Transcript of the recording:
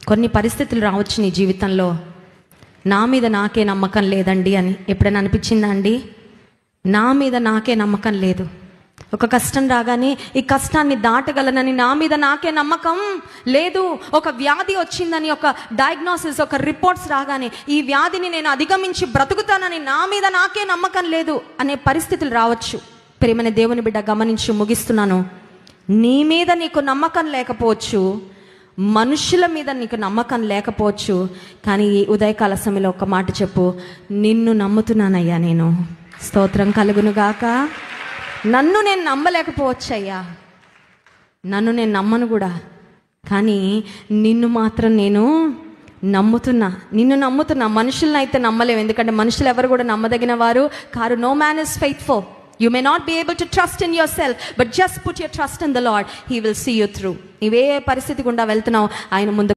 కొన్ని పరిస్థితులు రావచ్చు నీ జీవితంలో, నా మీద నాకే నమ్మకం లేదండి అని ఎప్పుడైనా అనిపించిందా అండి? నా మీద నాకే నమ్మకం లేదు. ఒక కష్టం రాగానే ఈ కష్టాన్ని దాటగలనని నా మీద నాకే నమ్మకం లేదు. ఒక వ్యాధి వచ్చిందని, ఒక డయాగ్నోసిస్, ఒక రిపోర్ట్స్ రాగానే ఈ వ్యాధిని నేను అధిగమించి బ్రతుకుతానని నా మీద నాకే నమ్మకం లేదు అనే పరిస్థితులు రావచ్చు. ప్రియమైన దేవుని బిడ్డ, గమనించి ముగిస్తున్నాను. నీ మీద నీకు నమ్మకం లేకపోవచ్చు, మనుషుల మీద నీకు నమ్మకం లేకపోవచ్చు, కానీ ఈ ఉదయకాల సమయంలో ఒక మాట చెప్పు, నిన్ను నమ్ముతున్నానయ్యా నేను. స్తోత్రం కలుగునుగాక. నన్ను నేను నమ్మలేకపోవచ్చయ్యా, నన్ను నేను నమ్మను కూడా, కానీ నిన్ను మాత్రం నేను నమ్ముతున్నా. నిన్ను నమ్ముతున్నా. మనుషులను అయితే నమ్మలేవు, ఎందుకంటే మనుషులు ఎవరు కూడా నమ్మదగిన వారు కారు. No man is faithful. You may not be able to trust in yourself, but just put your trust in the Lord. He will see you through. నీవే పరిస్థితి గుండా వెళ్తున్నావు, ఆయన ముందు